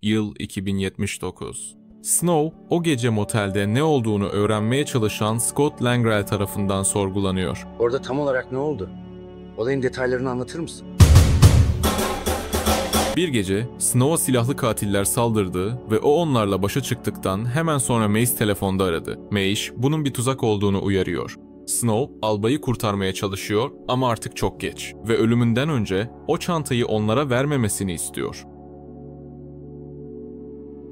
Yıl 2079. Snow, o gece motelde ne olduğunu öğrenmeye çalışan Scott Langrel tarafından sorgulanıyor. Orada tam olarak ne oldu? Olayın detaylarını anlatır mısın? Bir gece Snow'a silahlı katiller saldırdı ve o onlarla başa çıktıktan hemen sonra Mace telefonda aradı. Mace bunun bir tuzak olduğunu uyarıyor. Snow albayı kurtarmaya çalışıyor ama artık çok geç ve ölümünden önce o çantayı onlara vermemesini istiyor.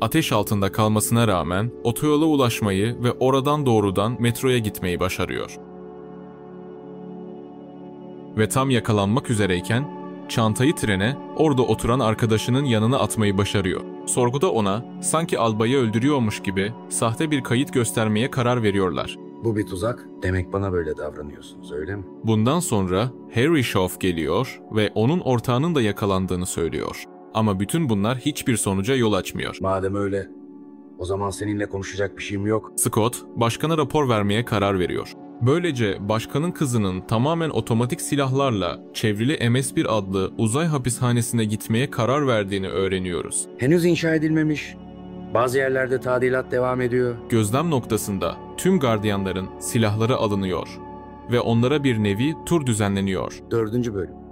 Ateş altında kalmasına rağmen otoyola ulaşmayı ve oradan doğrudan metroya gitmeyi başarıyor. Ve tam yakalanmak üzereyken çantayı trene, orada oturan arkadaşının yanına atmayı başarıyor. Sorguda ona sanki albayı öldürüyormuş gibi sahte bir kayıt göstermeye karar veriyorlar. Bu bir tuzak. Demek bana böyle davranıyorsunuz, öyle mi? Bundan sonra Harry Schaff geliyor ve onun ortağının da yakalandığını söylüyor. Ama bütün bunlar hiçbir sonuca yol açmıyor. Madem öyle, o zaman seninle konuşacak bir şeyim yok. Scott, başkana rapor vermeye karar veriyor. Böylece başkanın kızının tamamen otomatik silahlarla çevrili MS-1 adlı uzay hapishanesine gitmeye karar verdiğini öğreniyoruz. Henüz inşa edilmemiş. Bazı yerlerde tadilat devam ediyor. Gözlem noktasında tüm gardiyanların silahları alınıyor ve onlara bir nevi tur düzenleniyor. 4. bölüm.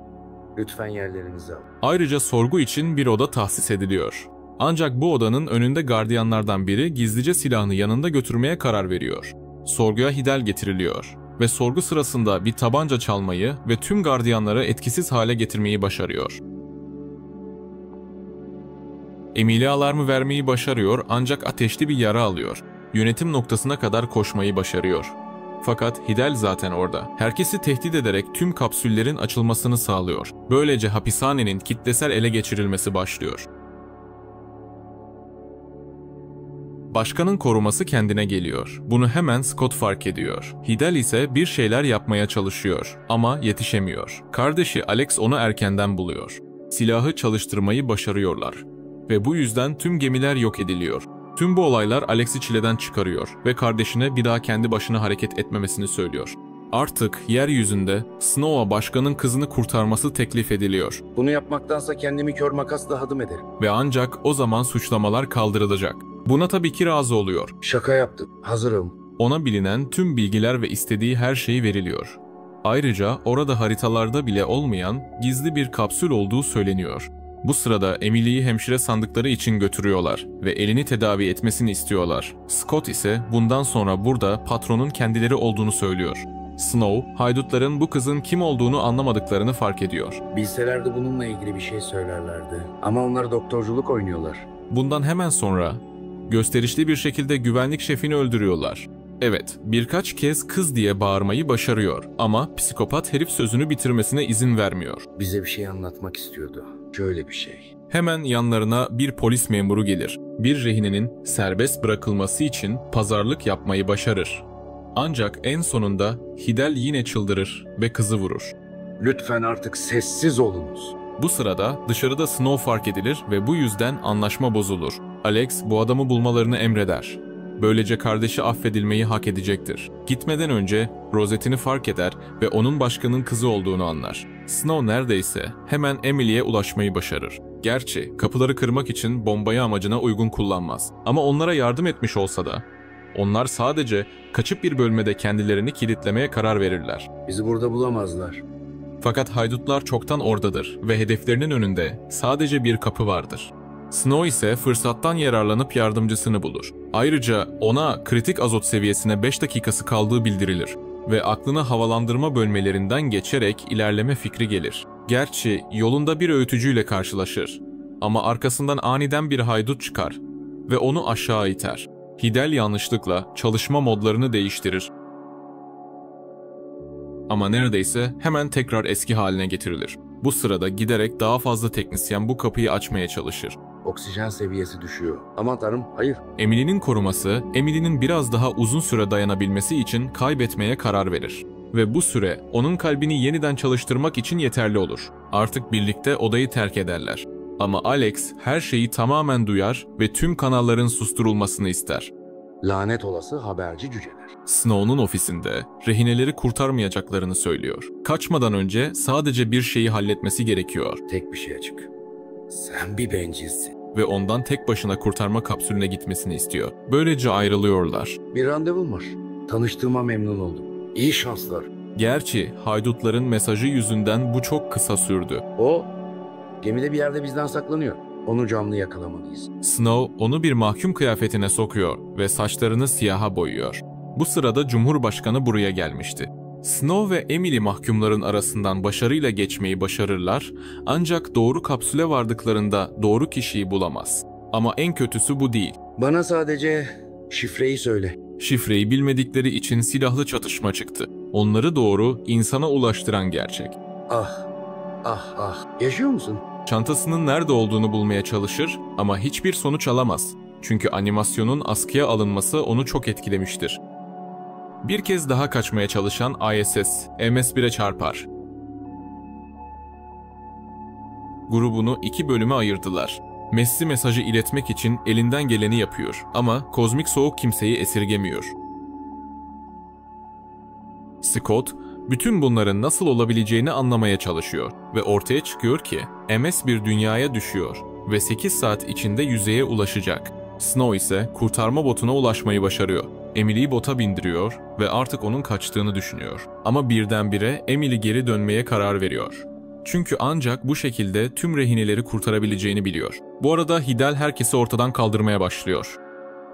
Lütfen yerlerinizi alın. Ayrıca sorgu için bir oda tahsis ediliyor. Ancak bu odanın önünde gardiyanlardan biri gizlice silahını yanında götürmeye karar veriyor. Sorguya Hidel getiriliyor ve sorgu sırasında bir tabanca çalmayı ve tüm gardiyanları etkisiz hale getirmeyi başarıyor. Emily alarmı vermeyi başarıyor ancak ateşli bir yara alıyor. Yönetim noktasına kadar koşmayı başarıyor. Fakat Hidel zaten orada. Herkesi tehdit ederek tüm kapsüllerin açılmasını sağlıyor. Böylece hapishanenin kitlesel ele geçirilmesi başlıyor. Başkanın koruması kendine geliyor. Bunu hemen Scott fark ediyor. Hidel ise bir şeyler yapmaya çalışıyor ama yetişemiyor. Kardeşi Alex onu erkenden buluyor. Silahı çalıştırmayı başarıyorlar. Ve bu yüzden tüm gemiler yok ediliyor. Tüm bu olaylar Alex'i çileden çıkarıyor ve kardeşine bir daha kendi başına hareket etmemesini söylüyor. Artık yeryüzünde Snow'a başkanın kızını kurtarması teklif ediliyor. Bunu yapmaktansa kendimi kör makasla hadım ederim. Ve ancak o zaman suçlamalar kaldırılacak. Buna tabii ki razı oluyor. Şaka yaptım. Hazırım. Ona bilinen tüm bilgiler ve istediği her şey veriliyor. Ayrıca orada haritalarda bile olmayan gizli bir kapsül olduğu söyleniyor. Bu sırada Emily'yi hemşire sandıkları için götürüyorlar ve elini tedavi etmesini istiyorlar. Scott ise bundan sonra burada patronun kendileri olduğunu söylüyor. Snow, haydutların bu kızın kim olduğunu anlamadıklarını fark ediyor. Bilselerdi bununla ilgili bir şey söylerlerdi. Ama onlar doktorculuk oynuyorlar. Bundan hemen sonra gösterişli bir şekilde güvenlik şefini öldürüyorlar. Evet, birkaç kez kız diye bağırmayı başarıyor ama psikopat herif sözünü bitirmesine izin vermiyor. Bize bir şey anlatmak istiyordu. Şöyle bir şey. Hemen yanlarına bir polis memuru gelir. Bir rehinenin serbest bırakılması için pazarlık yapmayı başarır. Ancak en sonunda Hidel yine çıldırır ve kızı vurur. Lütfen artık sessiz olunuz. Bu sırada dışarıda Snow fark edilir ve bu yüzden anlaşma bozulur. Alex bu adamı bulmalarını emreder. Böylece kardeşi affedilmeyi hak edecektir. Gitmeden önce rozetini fark eder ve onun başkanın kızı olduğunu anlar. Snow neredeyse hemen Emily'ye ulaşmayı başarır. Gerçi kapıları kırmak için bombayı amacına uygun kullanmaz. Ama onlara yardım etmiş olsa da onlar sadece kaçıp bir bölmede kendilerini kilitlemeye karar verirler. Bizi burada bulamazlar. Fakat haydutlar çoktan oradadır ve hedeflerinin önünde sadece bir kapı vardır. Snow ise fırsattan yararlanıp yardımcısını bulur. Ayrıca ona kritik azot seviyesine 5 dakikası kaldığı bildirilir ve aklına havalandırma bölmelerinden geçerek ilerleme fikri gelir. Gerçi yolunda bir öğütücüyle karşılaşır ama arkasından aniden bir haydut çıkar ve onu aşağı iter. Hidel yanlışlıkla çalışma modlarını değiştirir. Ama neredeyse hemen tekrar eski haline getirilir. Bu sırada giderek daha fazla teknisyen bu kapıyı açmaya çalışır. Oksijen seviyesi düşüyor. Aman tanrım, hayır. Emily'nin koruması, Emily'nin biraz daha uzun süre dayanabilmesi için kaybetmeye karar verir. Ve bu süre onun kalbini yeniden çalıştırmak için yeterli olur. Artık birlikte odayı terk ederler. Ama Alex her şeyi tamamen duyar ve tüm kanalların susturulmasını ister. Lanet olası haberci cüceler. Snow'nun ofisinde rehineleri kurtarmayacaklarını söylüyor. Kaçmadan önce sadece bir şeyi halletmesi gerekiyor. Tek bir şey açık. Sen bir bencilsin. ve ondan tek başına kurtarma kapsülüne gitmesini istiyor. Böylece ayrılıyorlar. Bir randevum var. Tanıştığıma memnun oldum. İyi şanslar. Gerçi haydutların mesajı yüzünden bu çok kısa sürdü. O gemide bir yerde bizden saklanıyor. Onu canlı yakalamalıyız. Snow onu bir mahkum kıyafetine sokuyor ve saçlarını siyaha boyuyor. Bu sırada Cumhurbaşkanı buraya gelmişti. Snow ve Emily mahkumların arasından başarıyla geçmeyi başarırlar, ancak doğru kapsüle vardıklarında doğru kişiyi bulamaz. Ama en kötüsü bu değil. Bana sadece şifreyi söyle. Şifreyi bilmedikleri için silahlı çatışma çıktı. Onları doğru insana ulaştıran gerçek. Ah, ah, ah. Yaşıyor musun? Çantasının nerede olduğunu bulmaya çalışır ama hiçbir sonuç alamaz. Çünkü animasyonun askıya alınması onu çok etkilemiştir. Bir kez daha kaçmaya çalışan ISS, MS-1'e çarpar. Grubunu 2 bölüme ayırdılar. Messi mesajı iletmek için elinden geleni yapıyor ama kozmik soğuk kimseyi esirgemiyor. Scott, bütün bunların nasıl olabileceğini anlamaya çalışıyor ve ortaya çıkıyor ki MS bir dünyaya düşüyor ve 8 saat içinde yüzeye ulaşacak. Snow ise kurtarma botuna ulaşmayı başarıyor. Emily'yi bota bindiriyor ve artık onun kaçtığını düşünüyor. Ama birdenbire Emily geri dönmeye karar veriyor. Çünkü ancak bu şekilde tüm rehineleri kurtarabileceğini biliyor. Bu arada Hidal herkesi ortadan kaldırmaya başlıyor.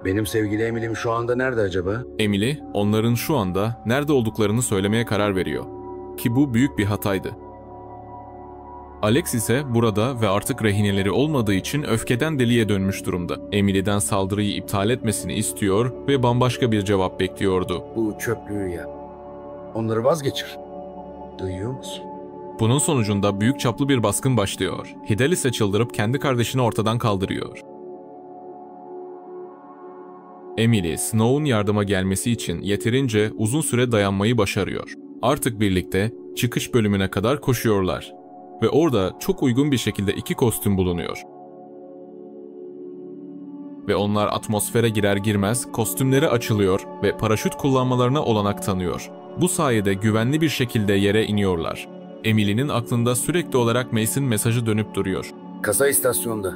Benim sevgili Emily'm şu anda nerede acaba? Emily, onların şu anda nerede olduklarını söylemeye karar veriyor. Ki bu büyük bir hataydı. Alex ise burada ve artık rehineleri olmadığı için öfkeden deliye dönmüş durumda. Emily'den saldırıyı iptal etmesini istiyor ve bambaşka bir cevap bekliyordu. Bu çöplüğü ya. Onları vazgeçir. Duyuyor musun? Bunun sonucunda büyük çaplı bir baskın başlıyor. Hidal ise çıldırıp kendi kardeşini ortadan kaldırıyor. Emily, Snow'un yardıma gelmesi için yeterince uzun süre dayanmayı başarıyor. Artık birlikte çıkış bölümüne kadar koşuyorlar. Ve orada çok uygun bir şekilde 2 kostüm bulunuyor. Ve onlar atmosfere girer girmez kostümleri açılıyor ve paraşüt kullanmalarına olanak tanıyor. Bu sayede güvenli bir şekilde yere iniyorlar. Emily'nin aklında sürekli olarak Mace'in mesajı dönüp duruyor. Kasa istasyonda.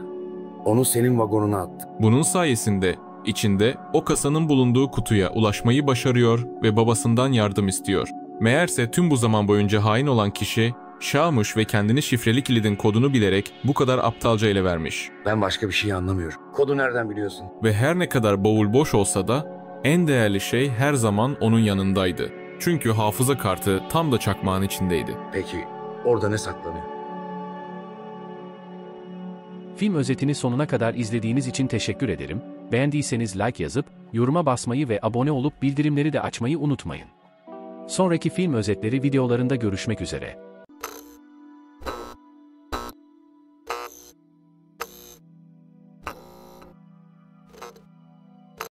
Onu senin vagonuna attı. Bunun sayesinde içinde o kasanın bulunduğu kutuya ulaşmayı başarıyor ve babasından yardım istiyor. Meğerse tüm bu zaman boyunca hain olan kişi Shaw'muş ve kendini şifreli kilidin kodunu bilerek bu kadar aptalca ele vermiş. Ben başka bir şey anlamıyorum. Kodu nereden biliyorsun? Ve her ne kadar bavul boş olsa da en değerli şey her zaman onun yanındaydı. Çünkü hafıza kartı tam da çakmağın içindeydi. Peki orada ne saklanıyor? Film özetini sonuna kadar izlediğiniz için teşekkür ederim. Beğendiyseniz like yazıp, yoruma basmayı ve abone olup bildirimleri de açmayı unutmayın. Sonraki film özetleri videolarında görüşmek üzere.